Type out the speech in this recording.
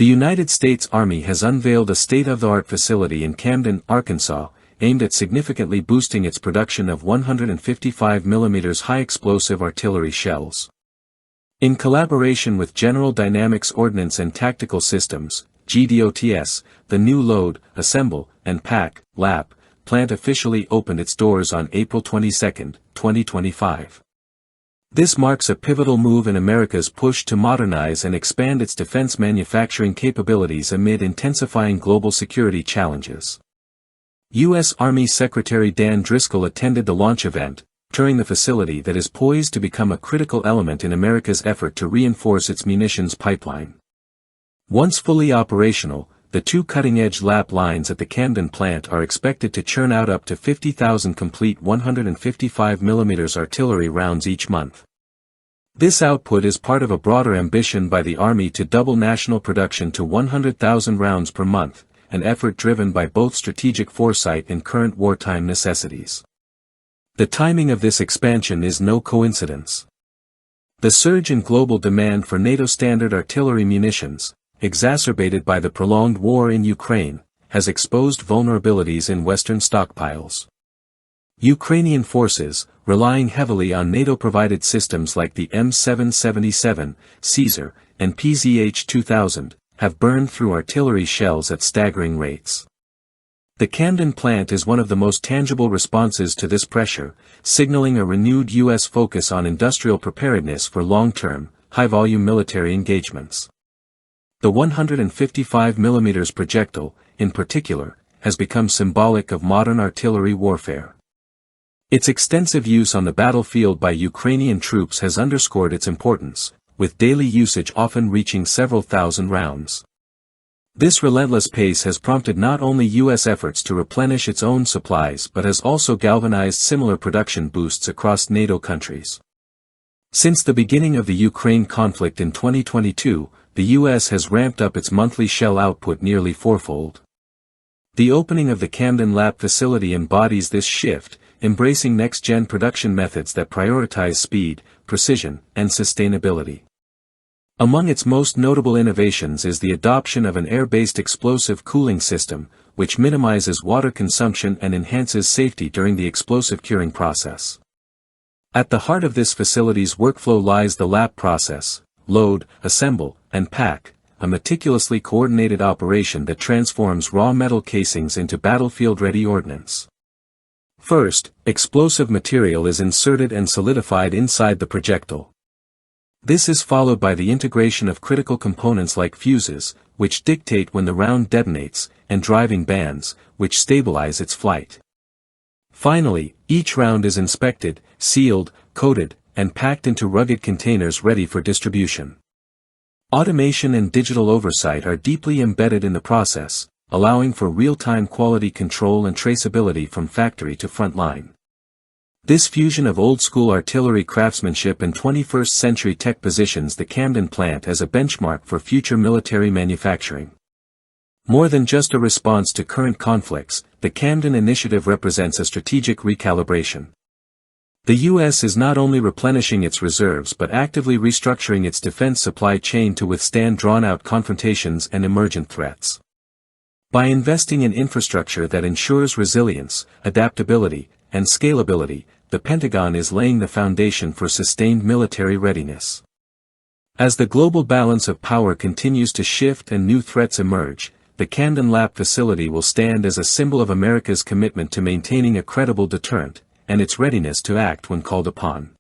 The United States Army has unveiled a state-of-the-art facility in Camden, Arkansas, aimed at significantly boosting its production of 155 mm high-explosive artillery shells. In collaboration with General Dynamics Ordnance and Tactical Systems, GDOTS, the new Load, Assemble, and Pack (LAP) plant officially opened its doors on April 22, 2025. This marks a pivotal move in America's push to modernize and expand its defense manufacturing capabilities amid intensifying global security challenges. U.S. Army Secretary Dan Driscoll attended the launch event, touring the facility that is poised to become a critical element in America's effort to reinforce its munitions pipeline. Once fully operational, the two cutting-edge LAP lines at the Camden plant are expected to churn out up to 50,000 complete 155 mm artillery rounds each month. This output is part of a broader ambition by the Army to double national production to 100,000 rounds per month, an effort driven by both strategic foresight and current wartime necessities. The timing of this expansion is no coincidence. The surge in global demand for NATO standard artillery munitions, exacerbated by the prolonged war in Ukraine, has exposed vulnerabilities in Western stockpiles. Ukrainian forces, relying heavily on NATO-provided systems like the M777, Caesar, and PZH-2000, have burned through artillery shells at staggering rates. The Camden plant is one of the most tangible responses to this pressure, signaling a renewed U.S. focus on industrial preparedness for long-term, high-volume military engagements. The 155 mm projectile, in particular, has become symbolic of modern artillery warfare. Its extensive use on the battlefield by Ukrainian troops has underscored its importance, with daily usage often reaching several thousand rounds. This relentless pace has prompted not only U.S. efforts to replenish its own supplies but has also galvanized similar production boosts across NATO countries. Since the beginning of the Ukraine conflict in 2022, the U.S. has ramped up its monthly shell output nearly fourfold. The opening of the Camden LAP facility embodies this shift, embracing next-gen production methods that prioritize speed, precision, and sustainability. Among its most notable innovations is the adoption of an air-based explosive cooling system, which minimizes water consumption and enhances safety during the explosive curing process. At the heart of this facility's workflow lies the LAP process: load, assemble, and pack, a meticulously coordinated operation that transforms raw metal casings into battlefield-ready ordnance. First, explosive material is inserted and solidified inside the projectile. This is followed by the integration of critical components like fuses, which dictate when the round detonates, and driving bands, which stabilize its flight. Finally, each round is inspected, sealed, coated, and packed into rugged containers ready for distribution. Automation and digital oversight are deeply embedded in the process, allowing for real-time quality control and traceability from factory to front line. This fusion of old-school artillery craftsmanship and 21st-century tech positions the Camden plant as a benchmark for future military manufacturing. More than just a response to current conflicts, the Camden initiative represents a strategic recalibration. The U.S. is not only replenishing its reserves but actively restructuring its defense supply chain to withstand drawn-out confrontations and emergent threats. By investing in infrastructure that ensures resilience, adaptability, and scalability, the Pentagon is laying the foundation for sustained military readiness. As the global balance of power continues to shift and new threats emerge, the Camden LAP facility will stand as a symbol of America's commitment to maintaining a credible deterrent, and its readiness to act when called upon.